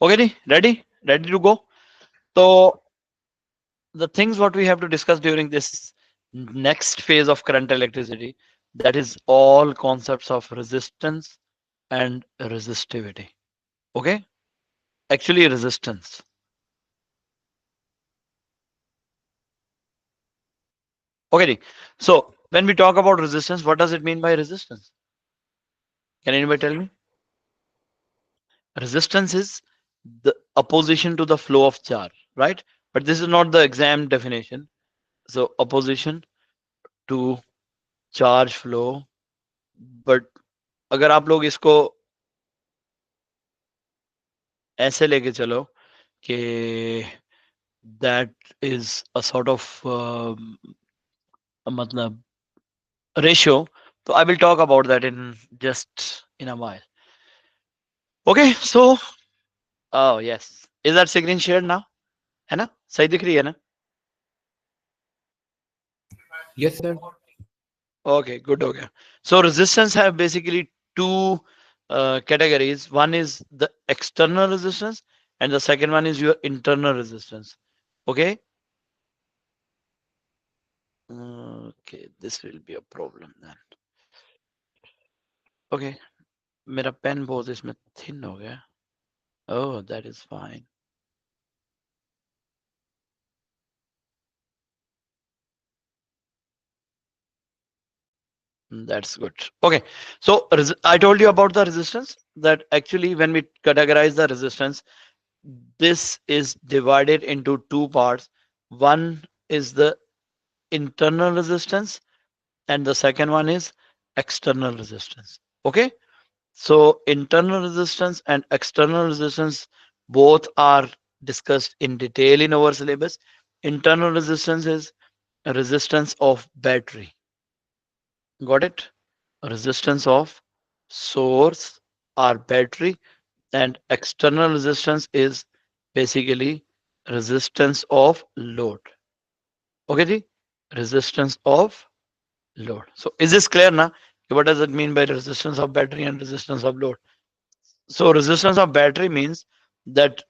Okay, ready to go. So the things what we have to discuss during this next phase of current electricity, that is all concepts of resistance and resistivity. Okay, actually resistance. Okay, so when we talk about resistance, what does it mean by resistance? Can anybody tell me? Resistance is the opposition to the flow of charge, right? But this is not the exam definition. So opposition to charge flow. But अगर आप लोग इसको ऐसे लेके चलो कि that is a sort of मतलब ratio, so I will talk about that in just in a while. Okay, so oh yes, is that screen shared now? है ना, सही दिख रही है ना? Yes, sir. Okay, good. Okay, so resistance have basically two categories. One is the external resistance, and the second one is your internal resistance. Okay. Okay, this will be a problem then. Okay, मेरा pen बहुत इसमें thin हो गया. Oh, that is fine. That's good. Okay, so I told you about the resistance, that actually when we categorize the resistance, this is divided into two parts. One is the internal resistance, and the second one is external resistance. Okay, so internal resistance and external resistance both are discussed in detail in our syllabus. Internal resistance is resistance of battery. Got it? Resistance of source or battery, and external resistance is basically resistance of load. Okay, ji? Resistance of load. So is this clear now? What does it mean by resistance of battery and resistance of load? So resistance of battery means that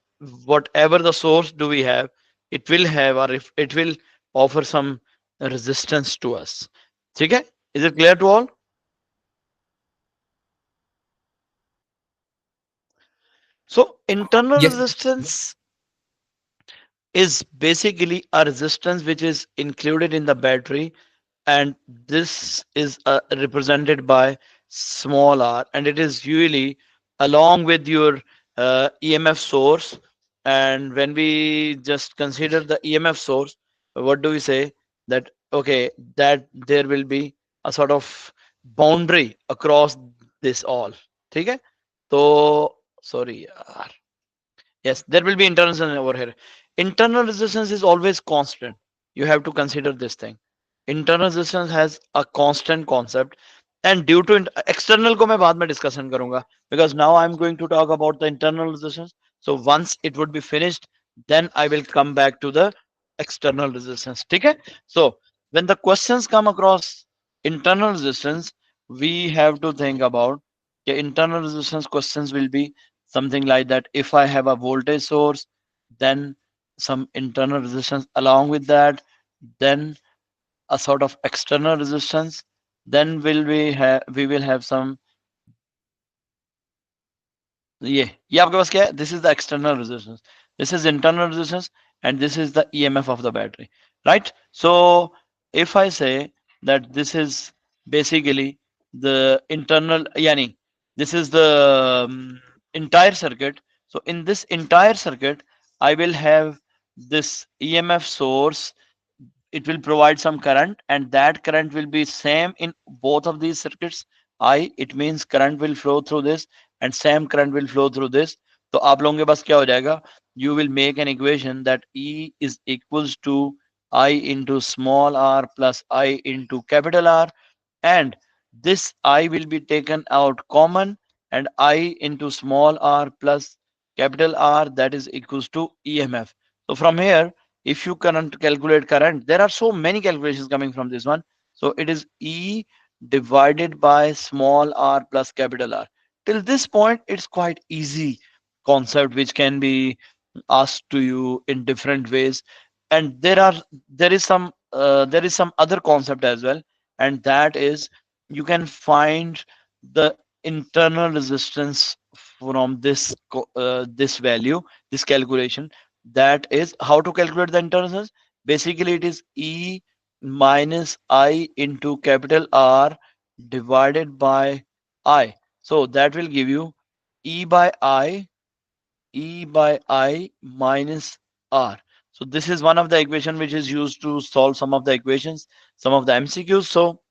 whatever the source do we have, it will have, or if it will offer some resistance to us. Okay? Is it clear to all? So internal Yes. resistance is basically a resistance which is included in the battery, and this is represented by small r, and it is usually along with your EMF source. And when we just consider the EMF source, what do we say? That okay, that there will be a sort of boundary across this all. ठीक है? तो sorry यार. Yes, there will be internal resistance over here. Internal resistance is always constant. You have to consider this thing. Internal resistance has a constant concept, and due to external को मैं बाद में discussion करूंगा, because now I'm going to talk about the internal resistance. So once it would be finished, then I will come back to the external resistance. ठीक है? So when the questions come across internal resistance, we have to think about the internal resistance questions will be something like that. If I have a voltage source, then some internal resistance along with that, then a sort of external resistance, then we will have some ये आपके पास क्या है? This is the external resistance, this is internal resistance, and this is the EMF of the battery, right? So if I say that this is basically the internal yani this is the entire circuit. So in this entire circuit I will have this EMF source. It will provide some current, and that current will be same in both of these circuits. I, it means current will flow through this, and same current will flow through this. तो आप लोगों के पास क्या हो जाएगा? You will make an equation that E is equals to I into small r plus I into capital R, and this I will be taken out common, and I into small r plus capital R, that is equals to EMF. So from here, if you current calculate current, there are so many calculations coming from this one. So it is E divided by small r plus capital R. Till this point, it's quite easy. concept which can be asked to you in different ways. And there is some other concept as well, and that is you can find the internal resistance from this value, this calculation. That is how to calculate the internal resistance. Basically it is E minus I into capital R divided by I. So that will give you E by I, E by I minus R. So this is one of the equation which is used to solve some of the equations, some of the MCQs. So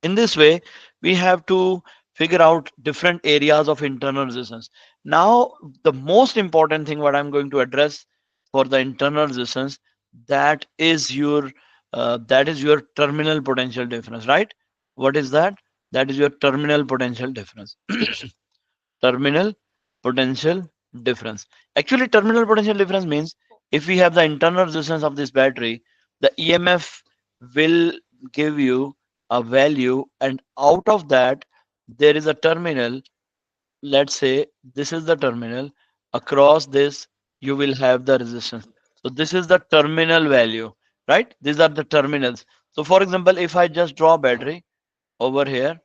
in this way, we have to figure out different areas of internal resistance. Now, the most important thing what I'm going to address for the internal resistance, that is your terminal potential difference, right? What is that? That is your terminal potential difference. Terminal potential difference. Actually, terminal potential difference means if we have the internal resistance of this battery, the EMF will give you a value, and out of that, there is a terminal. Let's say this is the terminal. Across this, you will have the resistance. So, this is the terminal value, right? These are the terminals. So, for example, if I just draw battery over here,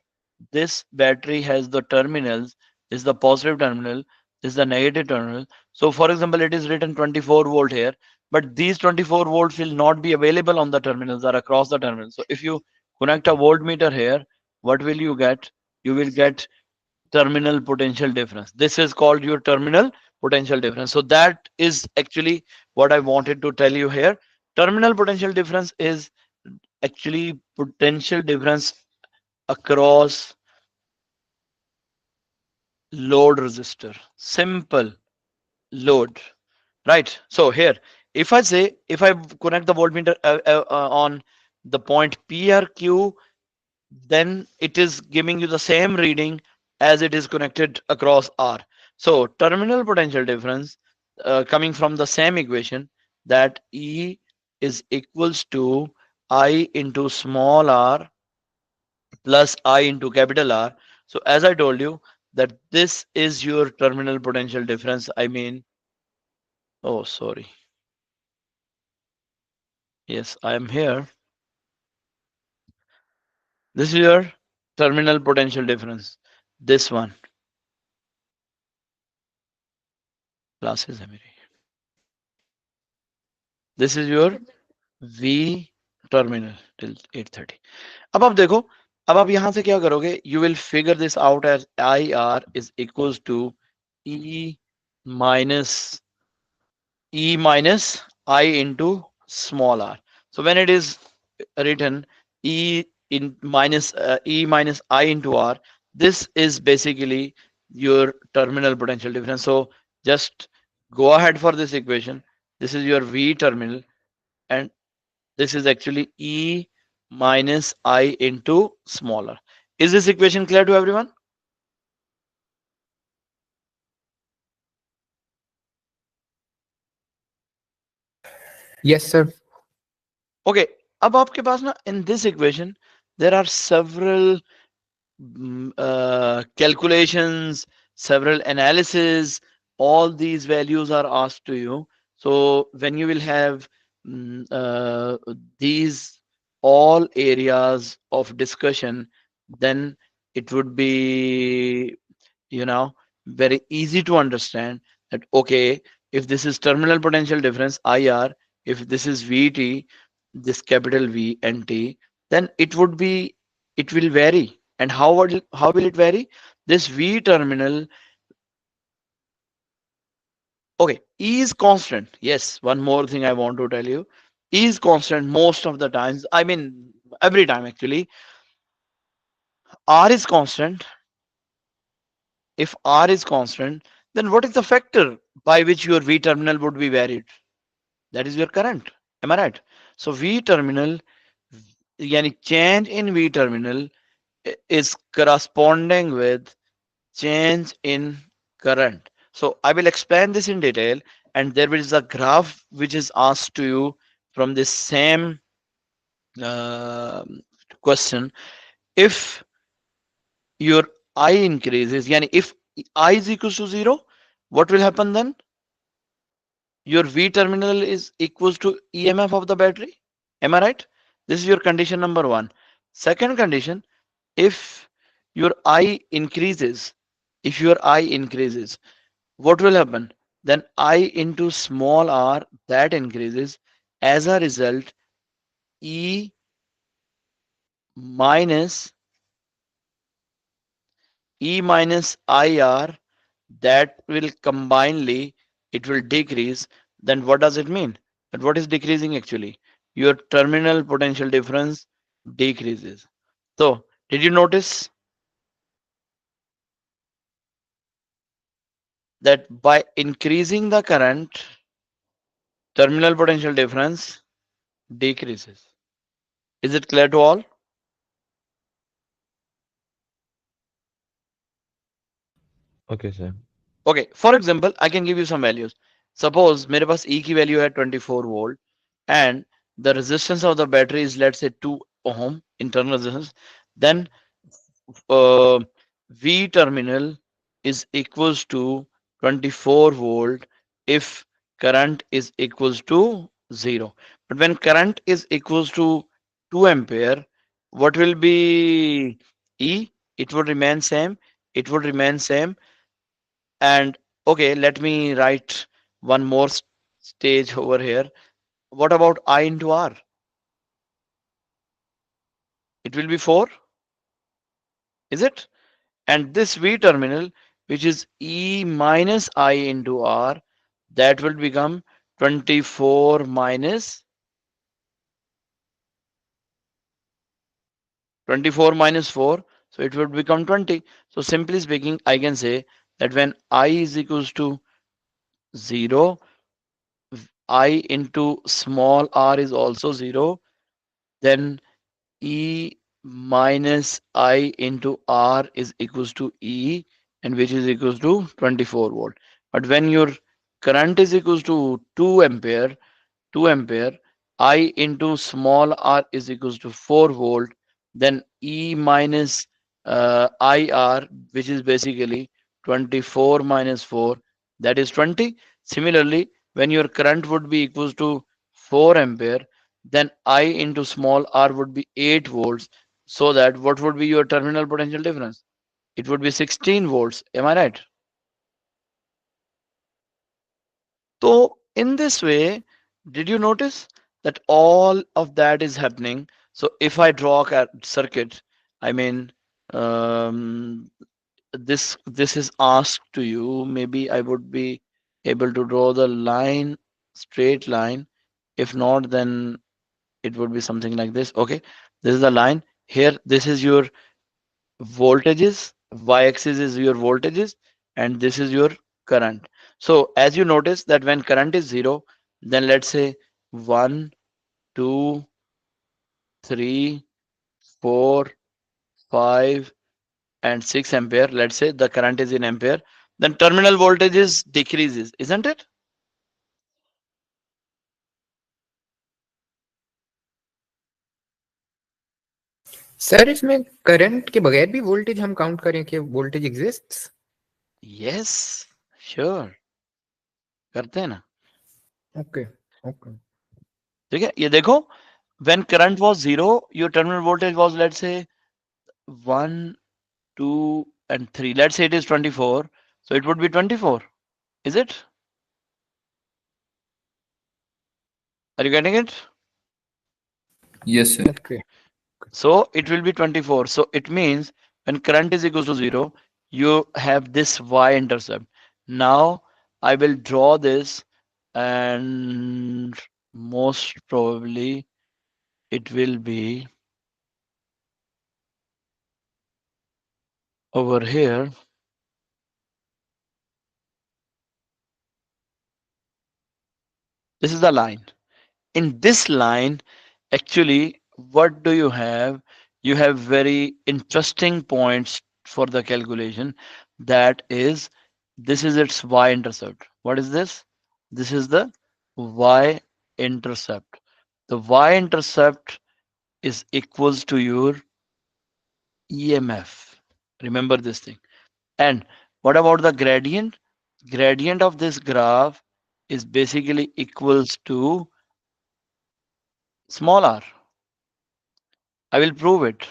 this battery has the terminals. This is the positive terminal, this is the negative terminal. So for example, it is written 24-volt here, but these 24 volts will not be available on the terminals or across the terminals. So if you connect a voltmeter here, what will you get? You will get terminal potential difference. This is called your terminal potential difference. So that is actually what I wanted to tell you here. Terminal potential difference is actually potential difference across load resistor. Simple load, right? So here, if I say, if I connect the voltmeter on the point PRQ, then it is giving you the same reading as it is connected across R. So terminal potential difference, coming from the same equation, that E is equals to I into small r plus I into capital R. So as I told you, that this is your terminal potential difference. I mean, oh, sorry. Yes, I am here. This is your terminal potential difference. This one. Classes है मेरी. This is your V terminal till 8:30. अब आप देखो, अब आप यहां से क्या करोगे? You will figure this out as IR is equals to E minus I into small r. So when it is written E minus I into r, this is basically your terminal potential difference. So just go ahead for this equation. This is your V terminal, and this is actually E minus I into smaller. Is this equation clear to everyone? Yes, sir. Okay. अब आपके पास ना, in this equation there are several calculations, several analysis. All these values are asked to you. So when you will have these all areas of discussion, then it would be, you know, very easy to understand that, okay, if this is terminal potential difference IR, if this is VT, this capital V and T, then it will vary. And how will it vary? This V terminal, okay, E is constant. Yes, one more thing I want to tell you. E is constant most of the times. I mean, every time actually. R is constant. If R is constant, then what is the factor by which your V terminal would be varied? That is your current. Am I right? So V terminal, yani change in V terminal is corresponding with change in current. So I will explain this in detail, and there is a graph which is asked to you from this same uh, question. If your I increases, yani if I is equals to 0, What will happen then? Your V terminal is equals to EMF of the battery. Am I right? This is your condition number one. Second condition, if your I increases, if your I increases, what will happen? Then I into small r that increases. As a result, E minus E minus IR, that will combinedly, it will decrease. Then what does it mean? That what is decreasing actually? Your terminal potential difference decreases. So did you notice that by increasing the current, terminal potential difference decreases? Is it clear to all? Okay, sir. Okay, for example, I can give you some values. Suppose मेरे पास E की value है 24 volt and the resistance of the battery is, let's say, 2 ohm internal resistance. Then uh, V terminal is equals to 24 volt if current is equals to 0. But when current is equals to 2 ampere, what will be E? It would remain same. It would remain same. And okay, let me write one more stage over here. What about I into R? It will be 4, is it? And this V terminal, which is E minus I into R, that will become 24 minus 4. So it would become 20. So simply speaking, I can say that when I is equals to 0, I into small r is also 0, then E minus I into R is equals to E, and which is equals to 24 volt. But when your current is equals to 2 ampere, 2 ampere, I into small r is equals to 4 volt, then E minus IR, which is basically 24 minus 4, that is 20. Similarly, when your current would be equals to 4 ampere, then I into small r would be 8 volts. So that what would be your terminal potential difference? It would be 16 volts. Am I right? So in this way, did you notice that all of that is happening? So if I draw a circuit, I mean, um, this is asked to you. Maybe I would be able to draw the line, straight line. If not, then it would be something like this. Okay, this is the line. Here, this is your voltages, y-axis is your voltages, and this is your current. So as you notice that when current is 0, then let's say 1, 2, 3, 4, 5, and 6 ampere, let's say the current is in ampere, then terminal voltages decreases, isn't it? Sir इसमें current के बगैर भी voltage हम count करें कि voltage exists? Yes, sure, करते हैं ना. ओके ओके ठीक है, ये देखो, when current was 0, your terminal voltage was, let's say, 1, 2, and 3. Let's say it is 24. So it would be 24. Is it? Are you getting it? Yes, sir. Okay So it will be 24. So it means when current is equals to 0, you have this y-intercept. Now I will draw this, and most probably it will be over here. This is the line. In this line, actually, what do you have? You have very interesting points for the calculation. That is, this is its y-intercept. What is this? This is the y-intercept. The y-intercept is equals to your EMF. Remember this thing. And what about the gradient? gradient of this graph is basically equals to small r. I will prove it.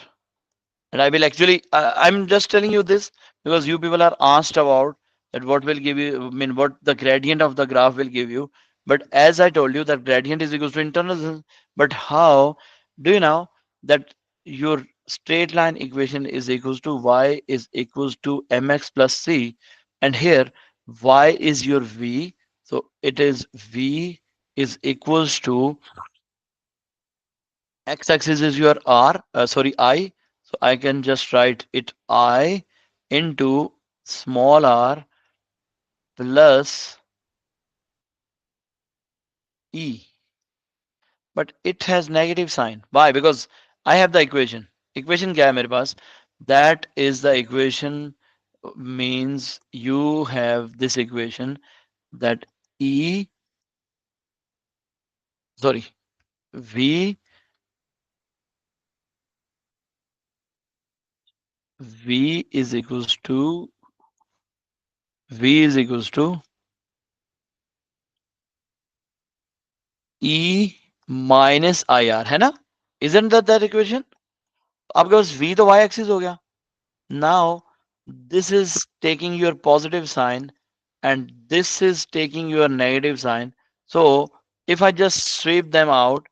And I will actually, I'm just telling you this because you people are asked about that what will give you, I mean, what the gradient of the graph will give you. But as I told you, that gradient is equals to internal resistance. But how do you know that your straight line equation is equals to y is equals to mx plus c, and here y is your v, so it is v is equals to x-axis is your I, so I can just write it I into small r plus e, but it has negative sign. Why? Because I have the equation क्या है मेरे पास? That is the equation, means you have this equation that e, sorry, v v is equals to v is equals to E minus IR, है ना? Isn't that equation? आपके पास V तो y axis हो गया. Now this is taking your positive sign and this is taking your negative sign. So if I just sweep them out,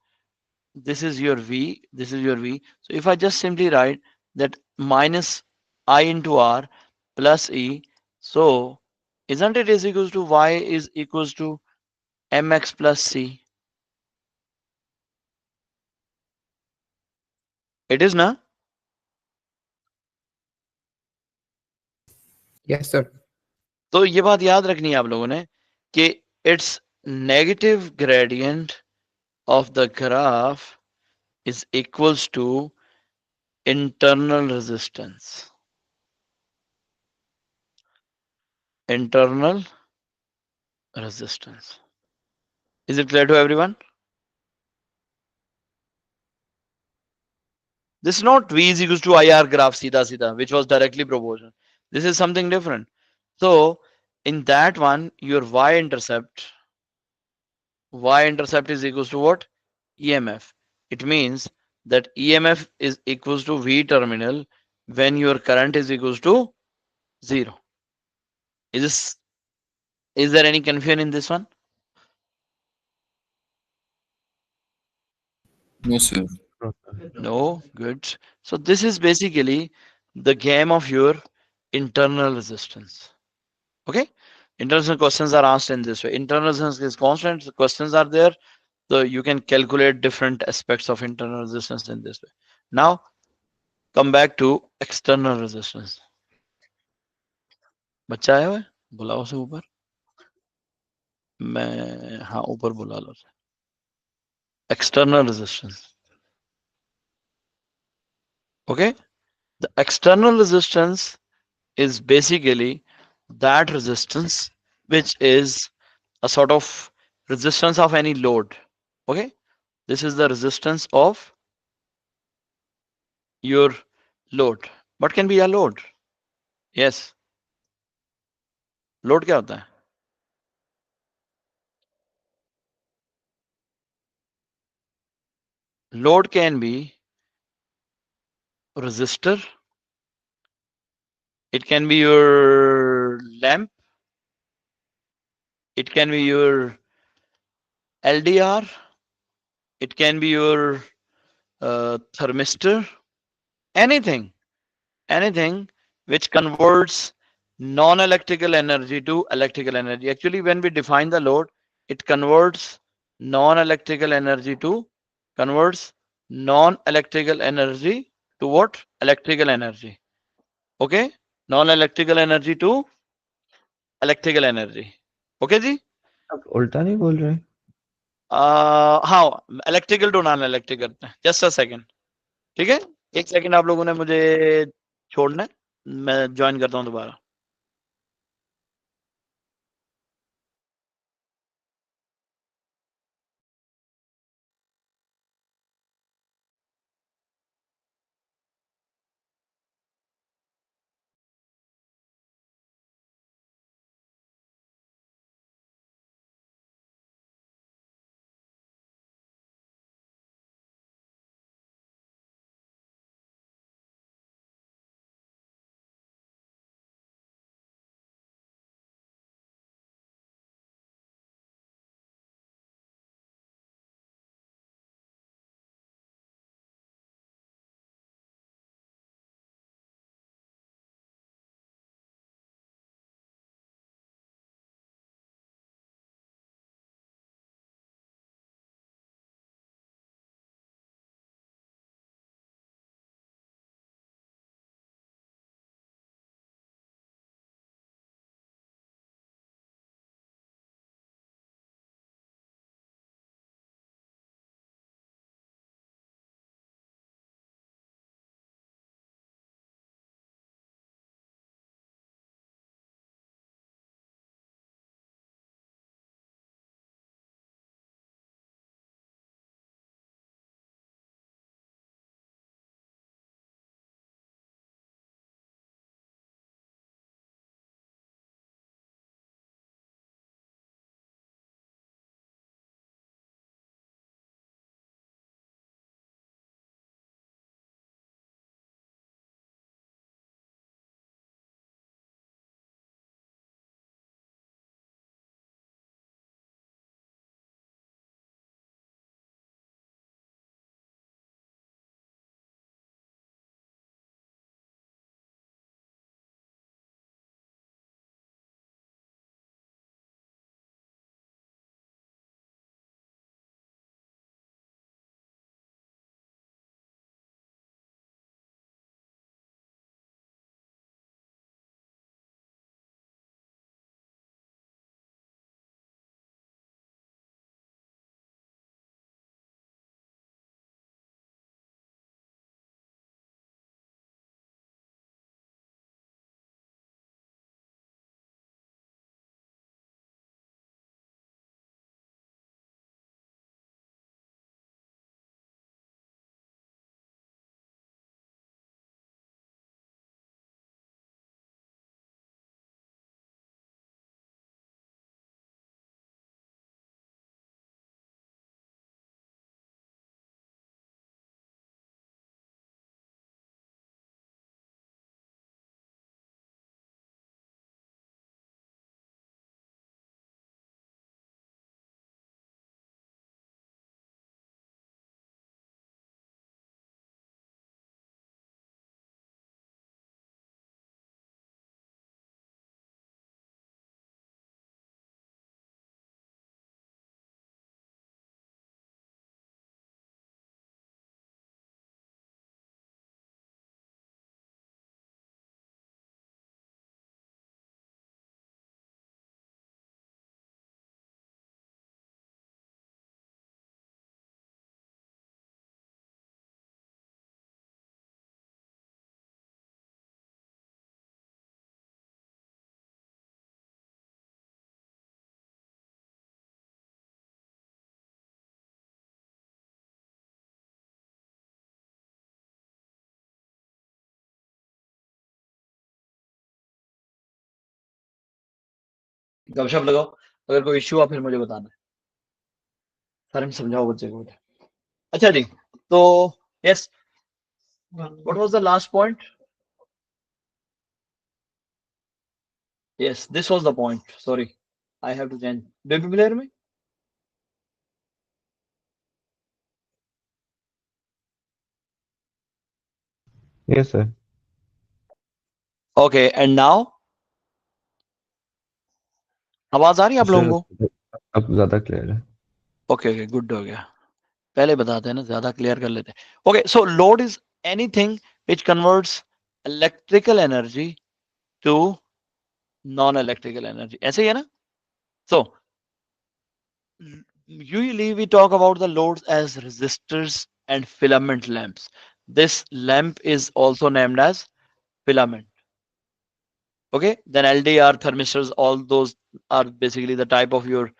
this is your V, this is your V. So if I just simply write that minus I into R plus E, so isn't it is equals to y is equals to mx plus c? It is na? Yes, sir. तो ये बात याद रखनी है आप लोगों ने कि it's negative gradient of the graph is equals to internal resistance. Internal resistance. Is it clear to everyone? This is not V is equals to IR graph सीधा सीधा, which was directly proportional. This is something different. So in that one, your y-intercept is equals to what? EMF. It means that EMF is equals to V terminal when your current is equals to 0. Is this, is there any confusion in this one? No, sir. No, good. So this is basically the game of your internal resistance. Okay? Internal questions are asked in this way. Internal resistance is constant. The questions are there. So you can calculate different aspects of internal resistance in this way. Now come back to external resistance. बच्चा आया हुआ है? बुलाओ से ऊपर. मैं हाँ ऊपर बुला लो. External resistance. Okay? The external resistance is basically that resistance which is a sort of resistance of any load. Okay, this is the resistance of your load. What can be a load? Yes, load क्या होता है? Load can be resistor, it can be your lamp, it can be your LDR, it can be your thermistor, anything, anything which converts non-electrical energy to electrical energy. Actually, when we define the load, it non-electrical energy to converts non-electrical energy to what? Electrical energy. Okay, non-electrical energy to electrical energy. Okay जी? आप उल्टा नहीं बोल रहे? हाँ, electrical to non electrical करते हैं. Just a second. ठीक है, एक सेकंड आप लोगों ने मुझे छोड़ना है, मैं ज्वाइन करता हूँ दोबारा. गपशप लगाओ, अगर कोई इश्यू आ फिर मुझे बताना है। सारे में समझाओ बच्चे को। अच्छा जी, तो yes, what was the last point? Yes, this was the point, sorry, I have to change. Do you clear me? Yes, sir. Okay, and now आवाज आ रही है आप Sir, लोगों को? अब ज्यादा क्लियर है। ओके ओके, गुड हो गया। पहले बताते हैं ना, ज्यादा क्लियर कर लेते हैं। Okay, so load is anything which converts electrical energy to non electrical energy, ऐसे ही है ना? सो usually we talk about the loads as resistors and filament lamps. This lamp is also named as filament. Okay, then LDR thermistors, all those are basically the type of your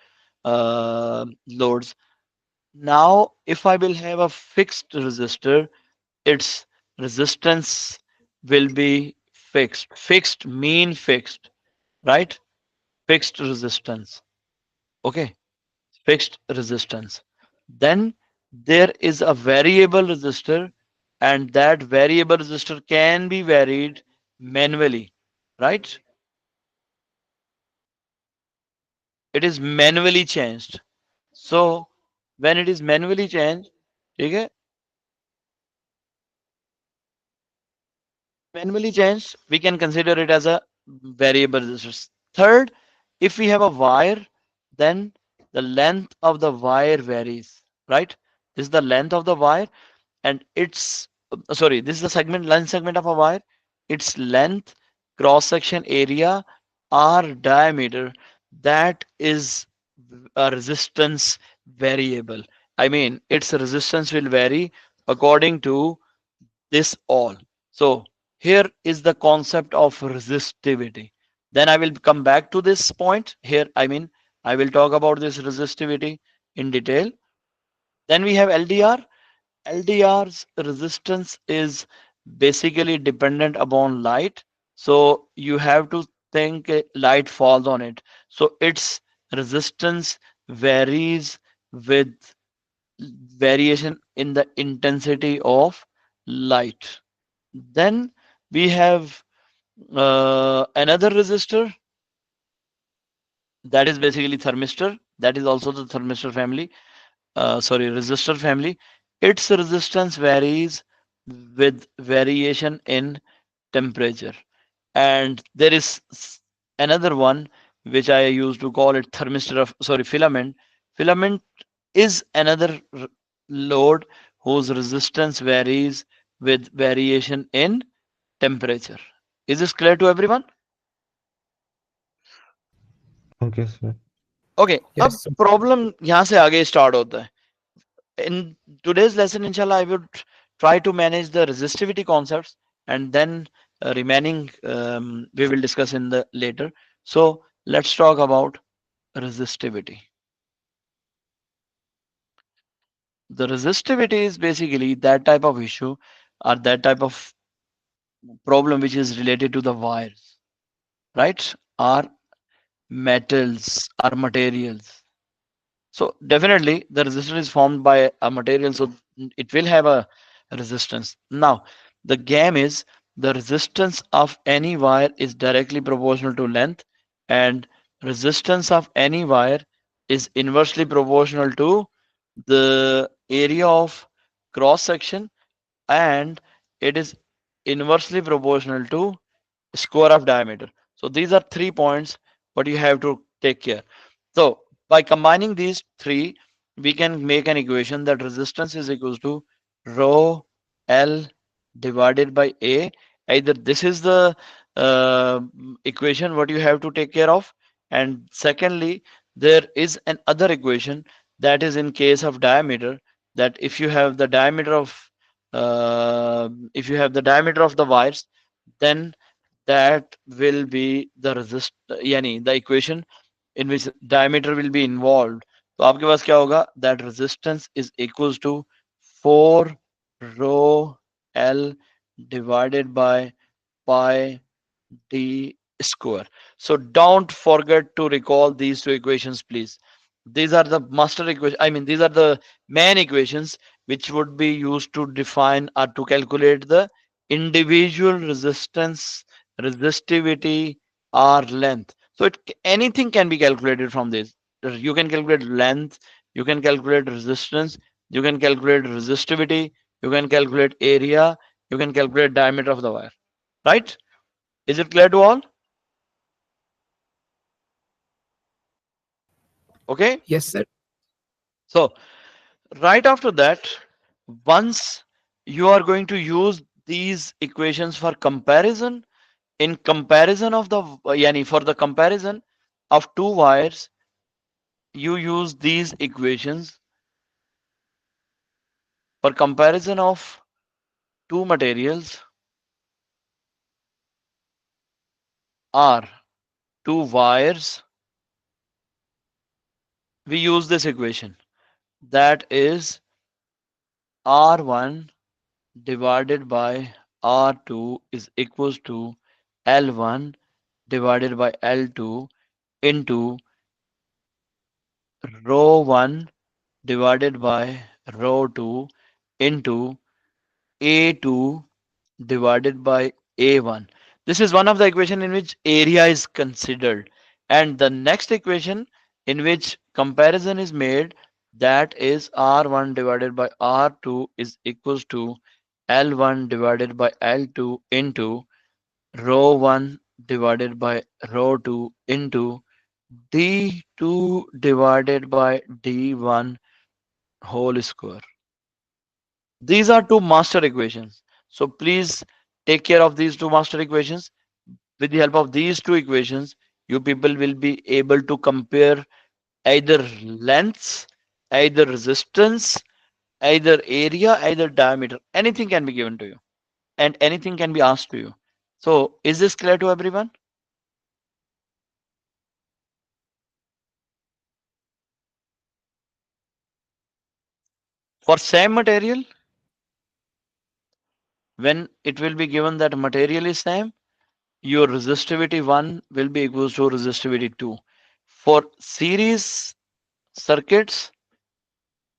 loads. Now, if I will have a fixed resistor, its resistance will be fixed. Fixed mean fixed, right? Fixed resistance. Okay, fixed resistance. Then there is a variable resistor, and that variable resistor can be varied manually, right? It is manually changed. So when it is manually changed, okay, manually changed, we can consider it as a variable resistance. Third, if we have a wire, then the length of the wire varies, right? This is the length of the wire, and its sorry, this is the segment, length segment of a wire. Its length, cross section area, or diameter, that is a resistance variable. I mean, its resistance will vary according to this all. So here is the concept of resistivity. Then I will come back to this point here. I mean, I will talk about this resistivity in detail. Then we have LDR. LDR's resistance is basically dependent upon light. So you have to think light falls on it. So its resistance varies with variation in the intensity of light. Then we have another resistor, that is basically thermistor. That is also the thermistor family. Sorry, resistor family. Its resistance varies with variation in temperature. And there is another one which I used to call it thermistor of, sorry, filament. Filament is another load whose resistance varies with variation in temperature. Is this clear to everyone? Okay, sir. Okay, अब Yes. Problem यहाँ से आगे start होता है. In today's lesson, inshallah, I would try to manage the resistivity concepts, and then remaining we will discuss in the later. So let's talk about resistivity. The resistivity is basically that type of issue or that type of problem which is related to the wires, right? Or metals or materials. So definitely the resistance is formed by a material, so it will have a resistance. Now the game is the resistance of any wire is directly proportional to length, and resistance of any wire is inversely proportional to the area of cross section, and it is inversely proportional to square of diameter. So these are 3 points what you have to take care. So by combining these three, we can make an equation that resistance is equals to rho L divided by A. Either this is the equation what you have to take care of, and secondly, there is an other equation that is in case of diameter, that if you have the diameter of the wires, then that will be the resist yani the equation in which diameter will be involved. तो आपके पास क्या होगा? That resistance is equals to 4 rho L divided by pi d square. So don't forget to recall these two equations, please. These are the master equation. I mean, these are the main equations which would be used to define or to calculate the individual resistance, resistivity, or length. So anything can be calculated from this. You can calculate length, you can calculate resistance, you can calculate resistivity, you can calculate area, you can calculate diameter of the wire. Right? Is it clear to all? Okay. Yes, sir. So right after that, once you are going to use these equations for comparison, in comparison of the yani for the comparison of two wires, you use these equations for comparison of two materials or two wires. We use this equation, that is R1 divided by R2 is equals to L1 divided by L2 into rho 1 divided by rho 2 into A2 divided by A1. This is one of the equation in which area is considered. And the next equation in which comparison is made, that is R1 divided by R2 is equals to L1 divided by L2 into rho 1 divided by rho 2 into D2 divided by D1 whole square. These are two master equations. So please take care of these two master equations. With the help of these two equations, you people will be able to compare either lengths, either resistance, either area, either diameter. Anything can be given to you and anything can be asked to you. So is this clear to everyone? For same material, when it will be given that material is same, your resistivity 1 will be equals to resistivity 2. For circuits,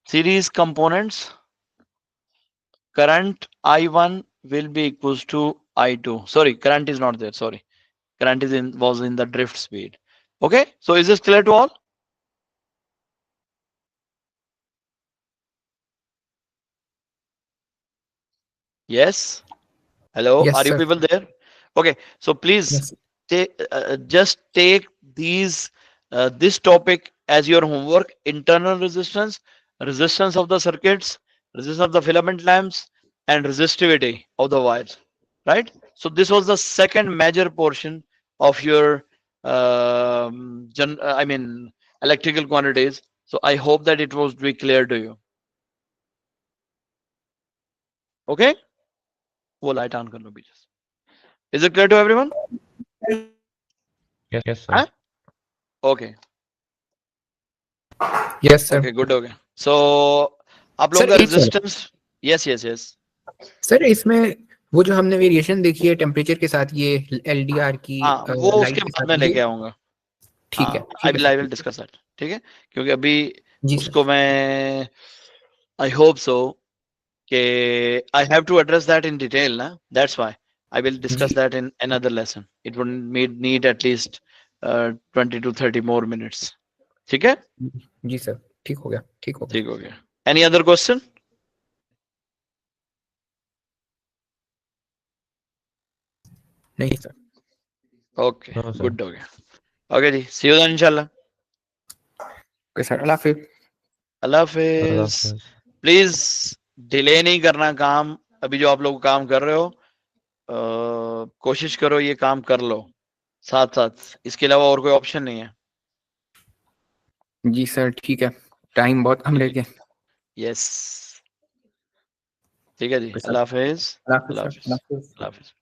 series components, current I1 will be equals to I2. Sorry, current is not there. Sorry, current is was in the drift speed. Okay, so is this clear to all? Yes. Hello, Yes, are you sir. people there? Okay, so please Yes. just take this topic as your homework: internal resistance, resistance of the circuits, resistance of the filament lamps, and resistivity of the wires. Right. So this was the second major portion of your I mean electrical quantities. So I hope that it was very clear to you. Okay. वो light on कर लो बीच से. Is it clear to everyone? Yes, sir. Huh? Okay. Yes, sir. Okay, good. Okay. So आप लोगों sir का एक sir resistance. Yes, yes, yes. Sir इसमें वो जो हमने वेरिएशन देखी है टेम्परेचर के साथ, ये एलडीआर की हाँ, वो लाइट उसके के बाद साथ, में ये लेके आऊंगा. ठीक है हाँ, ठीक है I सर, will ठीक है discuss that. ठीक है, क्योंकि अभी जी उसको सर मैं I hope so कि I have to address that in detail ना. That's why I will discuss ji that in another lesson. It would need at least 20 to 30 more minutes. ठीक है? जी सर, ठीक हो गया, ठीक हो गया। ठीक हो गया. Any other question? नहीं सर। Okay, No, sir. good हो गया. Okay जी, see you then इंशाल्लाह. ओके सर, अल्लाह हाफिज। अल्लाह Allah हाफिज. Hafiz. प्लीज डिले नहीं करना काम. अभी जो आप लोग काम कर रहे हो, कोशिश करो ये काम कर लो साथ साथ. इसके अलावा और कोई ऑप्शन नहीं है. जी सर, ठीक है, टाइम बहुत कम लेके। यस, ठीक है जी. ओके सर, अल्लाह हाफिज. अल्लाह हाफिज अल्लाह सर, हाफिज. अल्लाह हाफिज। अल्लाह हाफिज.